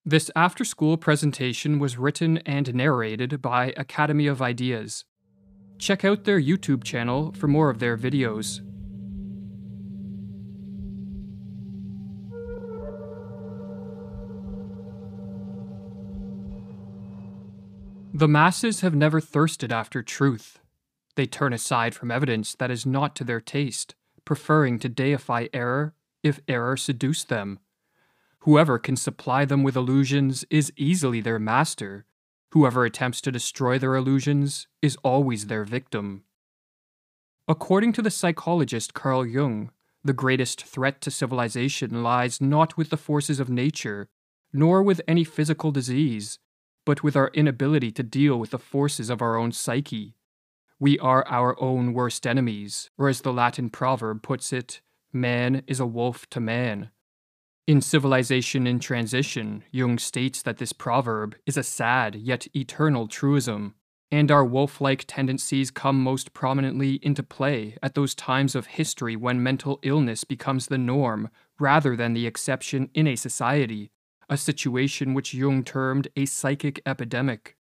This after-school presentation was written and narrated by Academy of Ideas. Check out their YouTube channel for more of their videos. The masses have never thirsted after truth. They turn aside from evidence that is not to their taste, preferring to deify error if error seduce them. Whoever can supply them with illusions is easily their master. Whoever attempts to destroy their illusions is always their victim. According to the psychologist Carl Jung, the greatest threat to civilization lies not with the forces of nature, nor with any physical disease, but with our inability to deal with the forces of our own psyche. We are our own worst enemies, or as the Latin proverb puts it, man is a wolf to man. In Civilization in Transition, Jung states that this proverb is a sad yet eternal truism, and our wolf-like tendencies come most prominently into play at those times of history when mental illness becomes the norm rather than the exception in a society, a situation which Jung termed a psychic epidemic.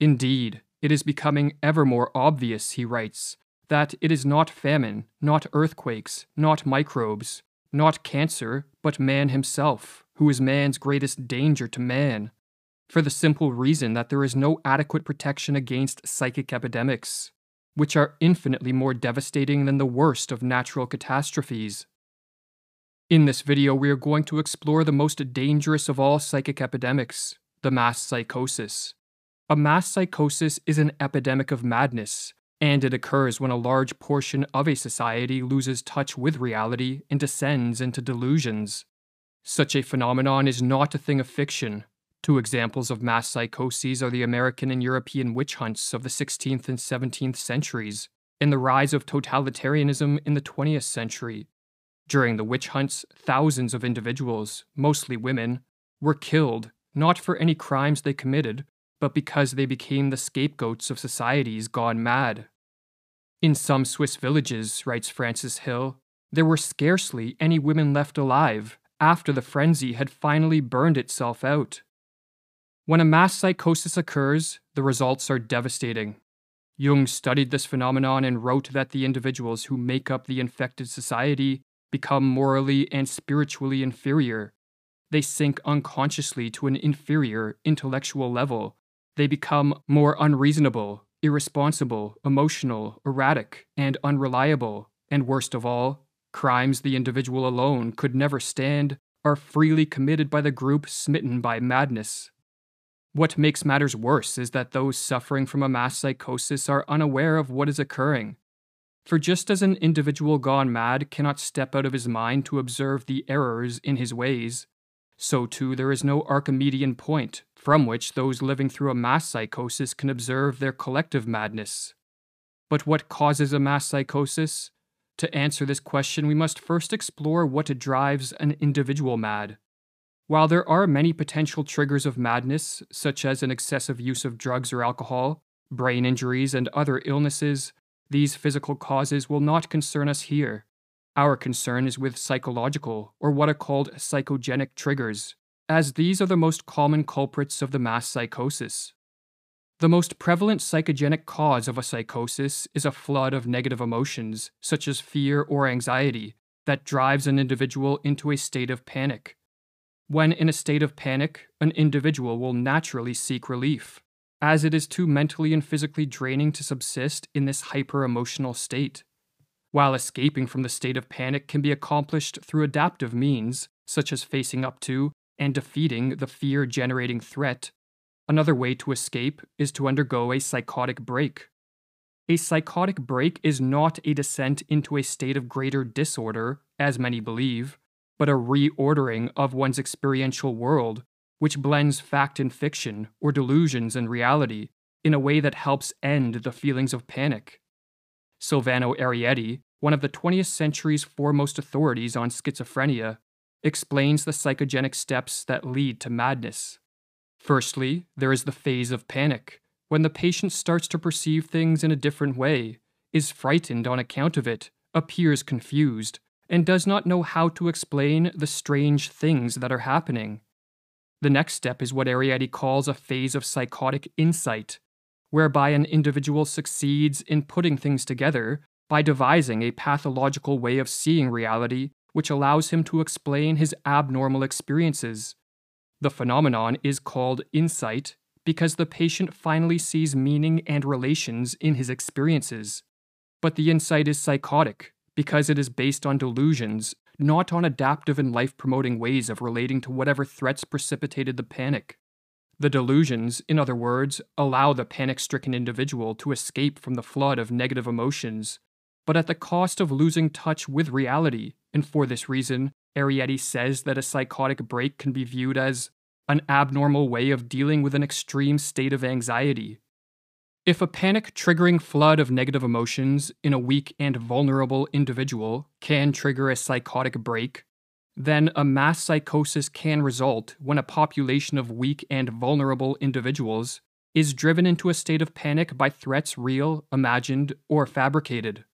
Indeed, it is becoming ever more obvious, he writes, that it is not famine, not earthquakes, not microbes, not cancer, but man himself, who is man's greatest danger to man, for the simple reason that there is no adequate protection against psychic epidemics, which are infinitely more devastating than the worst of natural catastrophes. In this video, we are going to explore the most dangerous of all psychic epidemics, the mass psychosis. A mass psychosis is an epidemic of madness, and it occurs when a large portion of a society loses touch with reality and descends into delusions. Such a phenomenon is not a thing of fiction. Two examples of mass psychoses are the American and European witch hunts of the 16th and 17th centuries, and the rise of totalitarianism in the 20th century. During the witch hunts, thousands of individuals, mostly women, were killed, not for any crimes they committed, but because they became the scapegoats of societies gone mad. In some Swiss villages, writes Francis Hill, there were scarcely any women left alive after the frenzy had finally burned itself out. When a mass psychosis occurs, the results are devastating. Jung studied this phenomenon and wrote that the individuals who make up the infected society become morally and spiritually inferior. They sink unconsciously to an inferior intellectual level. They become more unreasonable, irresponsible, emotional, erratic, and unreliable, and worst of all, crimes the individual alone could never stand are freely committed by the group smitten by madness. What makes matters worse is that those suffering from a mass psychosis are unaware of what is occurring. For just as an individual gone mad cannot step out of his mind to observe the errors in his ways, so too there is no Archimedean point from which those living through a mass psychosis can observe their collective madness. But what causes a mass psychosis? To answer this question, we must first explore what drives an individual mad. While there are many potential triggers of madness, such as an excessive use of drugs or alcohol, brain injuries, and other illnesses, these physical causes will not concern us here. Our concern is with psychological, or what are called psychogenic triggers, as these are the most common culprits of the mass psychosis. The most prevalent psychogenic cause of a psychosis is a flood of negative emotions, such as fear or anxiety, that drives an individual into a state of panic. When in a state of panic, an individual will naturally seek relief, as it is too mentally and physically draining to subsist in this hyper-emotional state. While escaping from the state of panic can be accomplished through adaptive means, such as facing up to and defeating the fear-generating threat, another way to escape is to undergo a psychotic break. A psychotic break is not a descent into a state of greater disorder, as many believe, but a reordering of one's experiential world, which blends fact and fiction, or delusions and reality, in a way that helps end the feelings of panic. Silvano Arietti, one of the 20th century's foremost authorities on schizophrenia, explains the psychogenic steps that lead to madness. Firstly, there is the phase of panic, when the patient starts to perceive things in a different way, is frightened on account of it, appears confused, and does not know how to explain the strange things that are happening. The next step is what Arrietty calls a phase of psychotic insight, whereby an individual succeeds in putting things together by devising a pathological way of seeing reality which allows him to explain his abnormal experiences. The phenomenon is called insight because the patient finally sees meaning and relations in his experiences. But the insight is psychotic because it is based on delusions, not on adaptive and life-promoting ways of relating to whatever threats precipitated the panic. The delusions, in other words, allow the panic-stricken individual to escape from the flood of negative emotions, but at the cost of losing touch with reality, and for this reason, Arrietty says that a psychotic break can be viewed as an abnormal way of dealing with an extreme state of anxiety. If a panic-triggering flood of negative emotions in a weak and vulnerable individual can trigger a psychotic break, then a mass psychosis can result when a population of weak and vulnerable individuals is driven into a state of panic by threats real, imagined, or fabricated.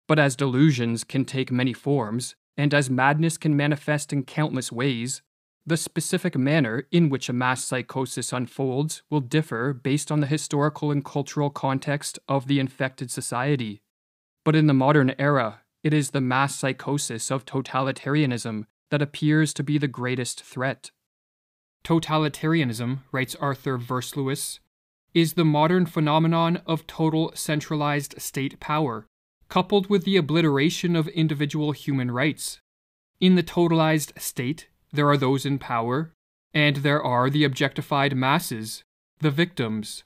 But as delusions can take many forms, and as madness can manifest in countless ways, the specific manner in which a mass psychosis unfolds will differ based on the historical and cultural context of the infected society. But in the modern era, it is the mass psychosis of totalitarianism that appears to be the greatest threat. Totalitarianism, writes Arthur Versluis, is the modern phenomenon of total centralized state power, coupled with the obliteration of individual human rights. In the totalized state, there are those in power, and there are the objectified masses, the victims.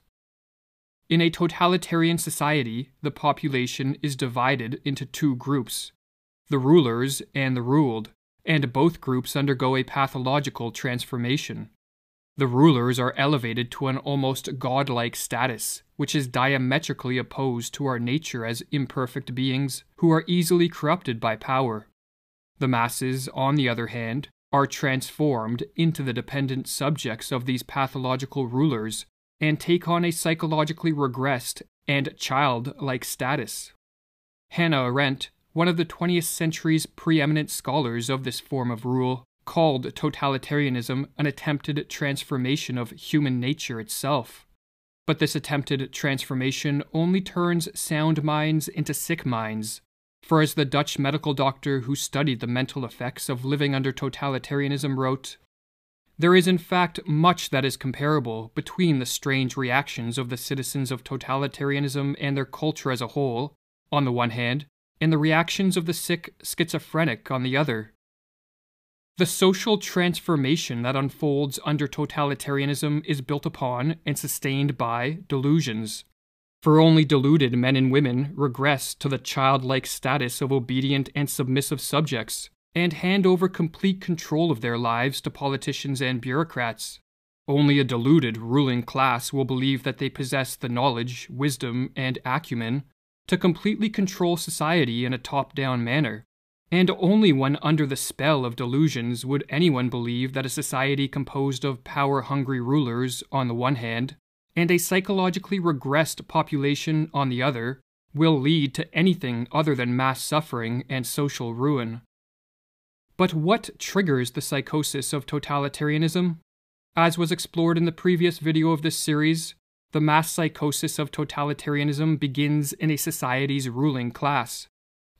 In a totalitarian society, the population is divided into two groups, the rulers and the ruled, and both groups undergo a pathological transformation. The rulers are elevated to an almost godlike status, which is diametrically opposed to our nature as imperfect beings who are easily corrupted by power. The masses, on the other hand, are transformed into the dependent subjects of these pathological rulers and take on a psychologically regressed and childlike status. Hannah Arendt, one of the 20th century's preeminent scholars of this form of rule, called totalitarianism an attempted transformation of human nature itself. But this attempted transformation only turns sound minds into sick minds. For as the Dutch medical doctor who studied the mental effects of living under totalitarianism wrote, "There is in fact much that is comparable between the strange reactions of the citizens of totalitarianism and their culture as a whole, on the one hand, and the reactions of the sick schizophrenic on the other." The social transformation that unfolds under totalitarianism is built upon and sustained by delusions. For only deluded men and women regress to the childlike status of obedient and submissive subjects, and hand over complete control of their lives to politicians and bureaucrats. Only a deluded ruling class will believe that they possess the knowledge, wisdom, and acumen to completely control society in a top-down manner. And only when under the spell of delusions would anyone believe that a society composed of power-hungry rulers on the one hand, and a psychologically regressed population on the other, will lead to anything other than mass suffering and social ruin. But what triggers the psychosis of totalitarianism? As was explored in the previous video of this series, the mass psychosis of totalitarianism begins in a society's ruling class.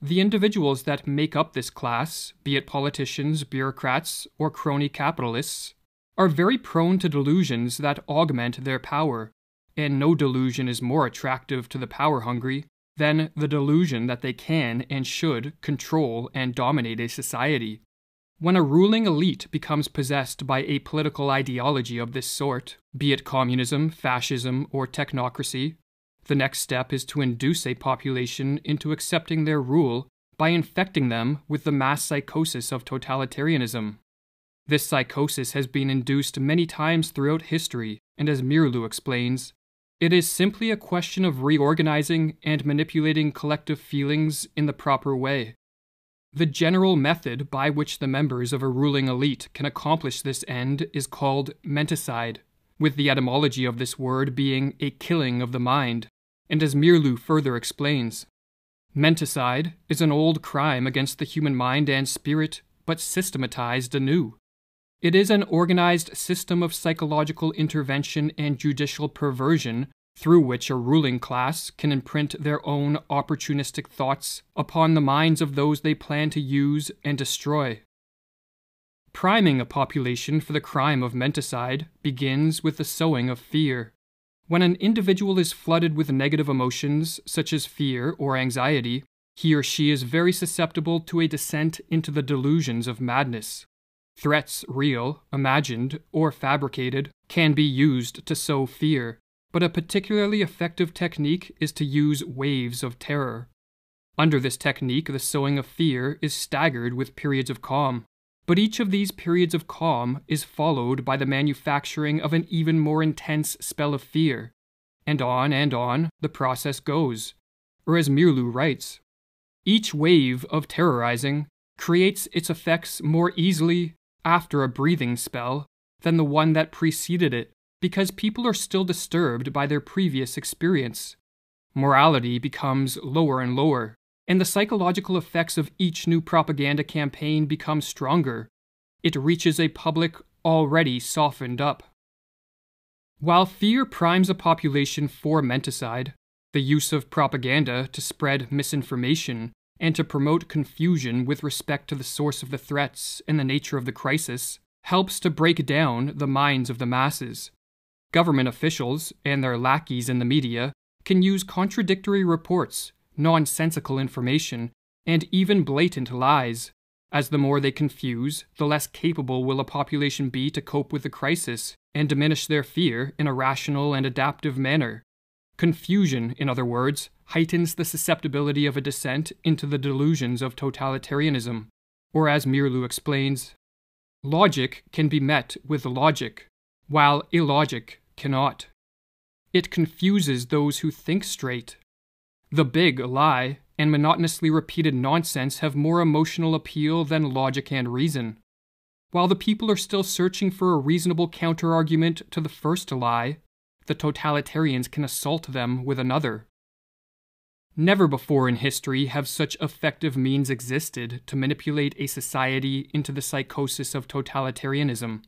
The individuals that make up this class, be it politicians, bureaucrats, or crony capitalists, are very prone to delusions that augment their power, and no delusion is more attractive to the power-hungry than the delusion that they can and should control and dominate a society. When a ruling elite becomes possessed by a political ideology of this sort, be it communism, fascism, or technocracy, the next step is to induce a population into accepting their rule by infecting them with the mass psychosis of totalitarianism. This psychosis has been induced many times throughout history, and as Mirlu explains, it is simply a question of reorganizing and manipulating collective feelings in the proper way. The general method by which the members of a ruling elite can accomplish this end is called menticide, with the etymology of this word being a killing of the mind, and as Mirlu further explains, menticide is an old crime against the human mind and spirit, but systematized anew. It is an organized system of psychological intervention and judicial perversion through which a ruling class can imprint their own opportunistic thoughts upon the minds of those they plan to use and destroy. Priming a population for the crime of menticide begins with the sowing of fear. When an individual is flooded with negative emotions, such as fear or anxiety, he or she is very susceptible to a descent into the delusions of madness. Threats, real, imagined, or fabricated, can be used to sow fear, but a particularly effective technique is to use waves of terror. Under this technique, the sowing of fear is staggered with periods of calm, but each of these periods of calm is followed by the manufacturing of an even more intense spell of fear, and on the process goes. Or as Mirlu writes, each wave of terrorizing creates its effects more easily after a breathing spell than the one that preceded it, because people are still disturbed by their previous experience. Morality becomes lower and lower, and the psychological effects of each new propaganda campaign become stronger. It reaches a public already softened up. While fear primes a population for menticide, the use of propaganda to spread misinformation and to promote confusion with respect to the source of the threats and the nature of the crisis helps to break down the minds of the masses. Government officials and their lackeys in the media can use contradictory reports, nonsensical information, and even blatant lies. As the more they confuse, the less capable will a population be to cope with the crisis and diminish their fear in a rational and adaptive manner. Confusion, in other words, heightens the susceptibility of a descent into the delusions of totalitarianism. Or as Mirlu explains, logic can be met with logic, while illogic cannot. It confuses those who think straight. The big lie and monotonously repeated nonsense have more emotional appeal than logic and reason. While the people are still searching for a reasonable counterargument to the first lie, the totalitarians can assault them with another. Never before in history have such effective means existed to manipulate a society into the psychosis of totalitarianism.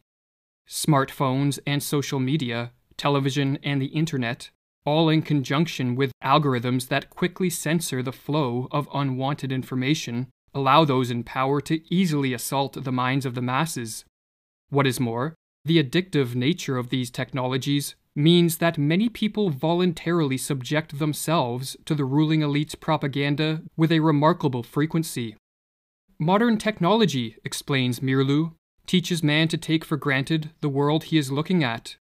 Smartphones and social media, television and the internet, all in conjunction with algorithms that quickly censor the flow of unwanted information, allow those in power to easily assault the minds of the masses. What is more, the addictive nature of these technologies means that many people voluntarily subject themselves to the ruling elite's propaganda with a remarkable frequency. Modern technology, explains Mirlu, teaches man to take for granted the world he is looking at.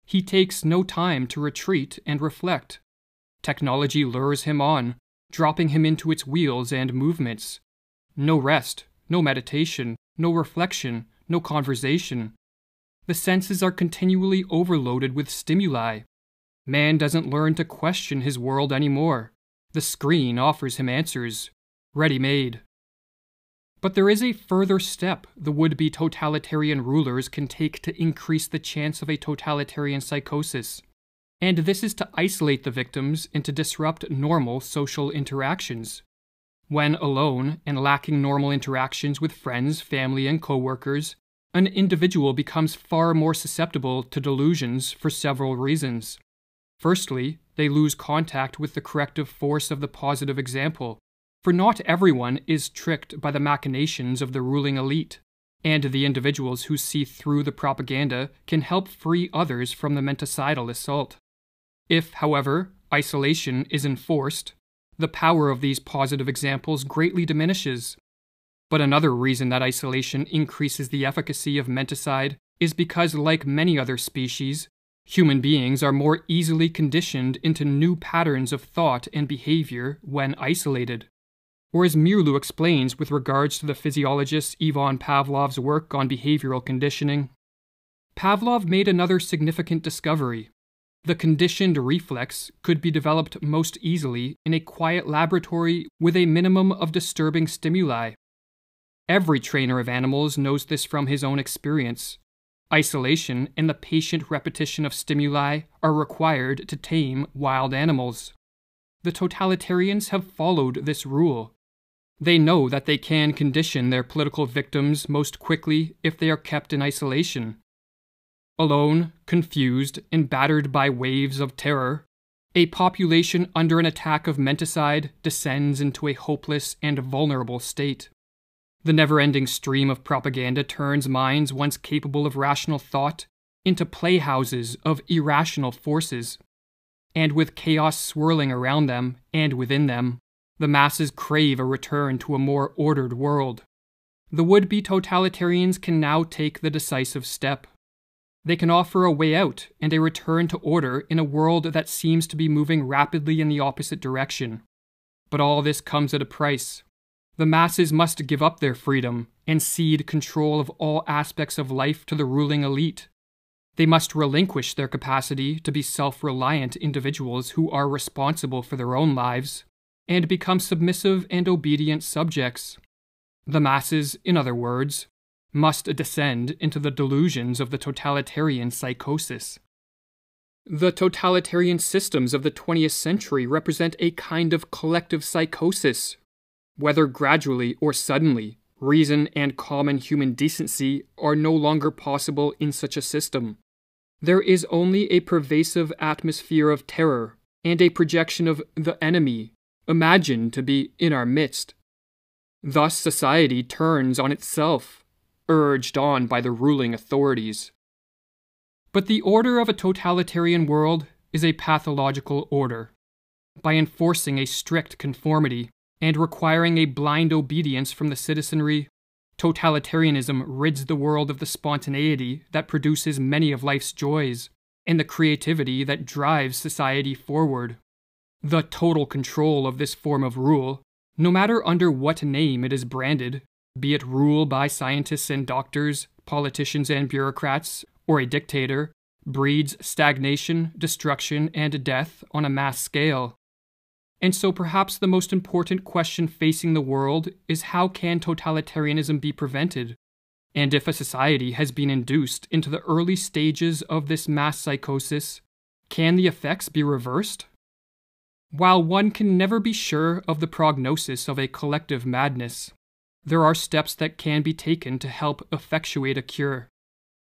He takes no time to retreat and reflect. Technology lures him on, dropping him into its wheels and movements. No rest, no meditation, no reflection, no conversation. The senses are continually overloaded with stimuli. Man doesn't learn to question his world anymore. The screen offers him answers, ready-made. But there is a further step the would-be totalitarian rulers can take to increase the chance of a totalitarian psychosis, and this is to isolate the victims and to disrupt normal social interactions. When alone and lacking normal interactions with friends, family, and co-workers, an individual becomes far more susceptible to delusions for several reasons. Firstly, they lose contact with the corrective force of the positive example, for not everyone is tricked by the machinations of the ruling elite, and the individuals who see through the propaganda can help free others from the menticidal assault. If, however, isolation is enforced, the power of these positive examples greatly diminishes. But another reason that isolation increases the efficacy of menticide is because, like many other species, human beings are more easily conditioned into new patterns of thought and behavior when isolated. Or as Mirlu explains with regards to the physiologist Ivan Pavlov's work on behavioral conditioning, Pavlov made another significant discovery. The conditioned reflex could be developed most easily in a quiet laboratory with a minimum of disturbing stimuli. Every trainer of animals knows this from his own experience. Isolation and the patient repetition of stimuli are required to tame wild animals. The totalitarians have followed this rule. They know that they can condition their political victims most quickly if they are kept in isolation. Alone, confused, and battered by waves of terror, a population under an attack of menticide descends into a hopeless and vulnerable state. The never-ending stream of propaganda turns minds once capable of rational thought into playhouses of irrational forces, and with chaos swirling around them and within them, the masses crave a return to a more ordered world. The would-be totalitarians can now take the decisive step. They can offer a way out and a return to order in a world that seems to be moving rapidly in the opposite direction. But all this comes at a price. The masses must give up their freedom and cede control of all aspects of life to the ruling elite. They must relinquish their capacity to be self-reliant individuals who are responsible for their own lives, and become submissive and obedient subjects. The masses, in other words, must descend into the delusions of the totalitarian psychosis. The totalitarian systems of the 20th century represent a kind of collective psychosis. Whether gradually or suddenly, reason and common human decency are no longer possible in such a system. There is only a pervasive atmosphere of terror and a projection of the enemy, imagined to be in our midst. Thus society turns on itself, urged on by the ruling authorities. But the order of a totalitarian world is a pathological order. By enforcing a strict conformity and requiring a blind obedience from the citizenry, totalitarianism rids the world of the spontaneity that produces many of life's joys, and the creativity that drives society forward. The total control of this form of rule, no matter under what name it is branded, be it rule by scientists and doctors, politicians and bureaucrats, or a dictator, breeds stagnation, destruction, and death on a mass scale. And so perhaps the most important question facing the world is how can totalitarianism be prevented? And if a society has been induced into the early stages of this mass psychosis, can the effects be reversed? While one can never be sure of the prognosis of a collective madness, there are steps that can be taken to help effectuate a cure.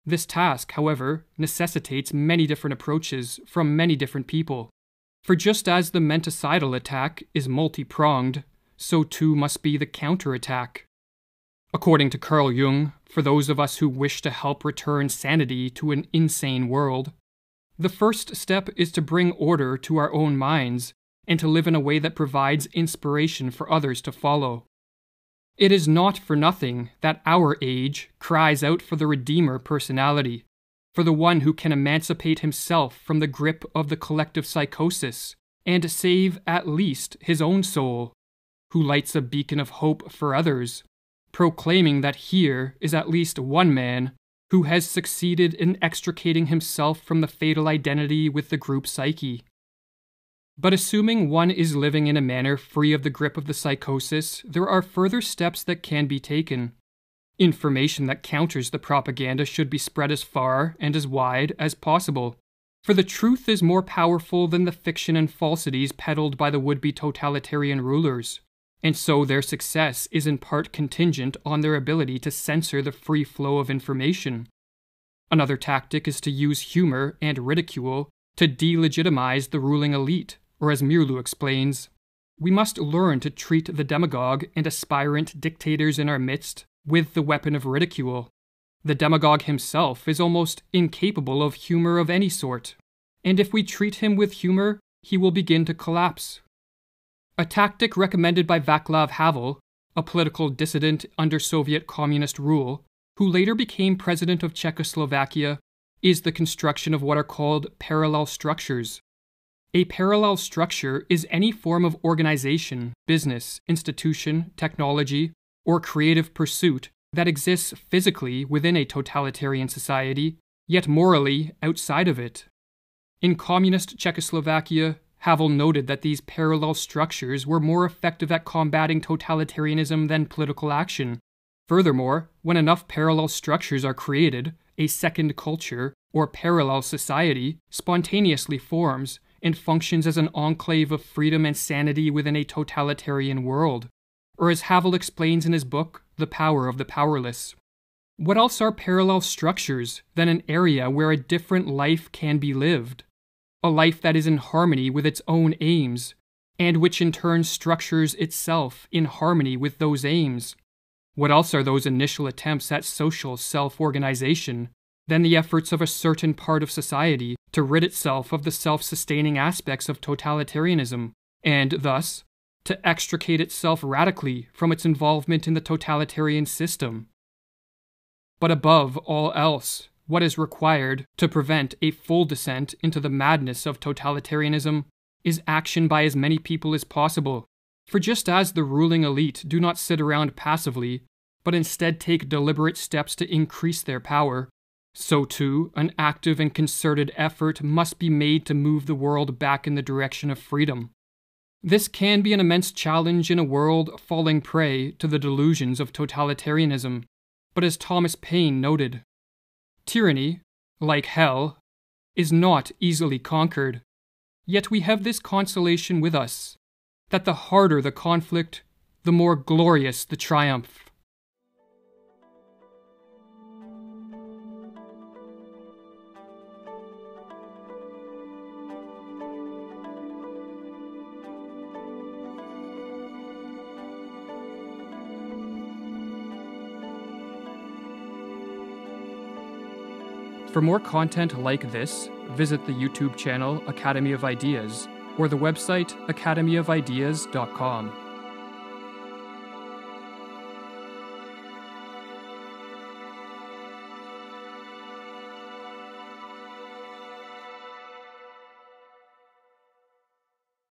This task, however, necessitates many different approaches from many different people. For just as the menticidal attack is multi-pronged, so too must be the counterattack. According to Carl Jung, for those of us who wish to help return sanity to an insane world, the first step is to bring order to our own minds and to live in a way that provides inspiration for others to follow. It is not for nothing that our age cries out for the Redeemer personality, for the one who can emancipate himself from the grip of the collective psychosis and save at least his own soul, who lights a beacon of hope for others, proclaiming that here is at least one man who has succeeded in extricating himself from the fatal identity with the group psyche. But assuming one is living in a manner free of the grip of the psychosis, there are further steps that can be taken. Information that counters the propaganda should be spread as far and as wide as possible, for the truth is more powerful than the fiction and falsities peddled by the would-be totalitarian rulers, and so their success is in part contingent on their ability to censor the free flow of information. Another tactic is to use humor and ridicule to delegitimize the ruling elite, or as Mirlu explains, we must learn to treat the demagogue and aspirant dictators in our midst with the weapon of ridicule. The demagogue himself is almost incapable of humor of any sort, and if we treat him with humor, he will begin to collapse. A tactic recommended by Václav Havel, a political dissident under Soviet communist rule, who later became president of Czechoslovakia, is the construction of what are called parallel structures. A parallel structure is any form of organization, business, institution, technology, or creative pursuit that exists physically within a totalitarian society, yet morally outside of it. In communist Czechoslovakia, Havel noted that these parallel structures were more effective at combating totalitarianism than political action. Furthermore, when enough parallel structures are created, a second culture, or parallel society, spontaneously forms and functions as an enclave of freedom and sanity within a totalitarian world. Or as Havel explains in his book, The Power of the Powerless, what else are parallel structures than an area where a different life can be lived? A life that is in harmony with its own aims, and which in turn structures itself in harmony with those aims. What else are those initial attempts at social self-organization than the efforts of a certain part of society to rid itself of the self-sustaining aspects of totalitarianism, and thus, to extricate itself radically from its involvement in the totalitarian system? But above all else, what is required to prevent a full descent into the madness of totalitarianism is action by as many people as possible. For just as the ruling elite do not sit around passively, but instead take deliberate steps to increase their power, so too an active and concerted effort must be made to move the world back in the direction of freedom. This can be an immense challenge in a world falling prey to the delusions of totalitarianism, but as Thomas Paine noted, tyranny, like hell, is not easily conquered. Yet we have this consolation with us, that the harder the conflict, the more glorious the triumph. For more content like this, visit the YouTube channel Academy of Ideas or the website academyofideas.com.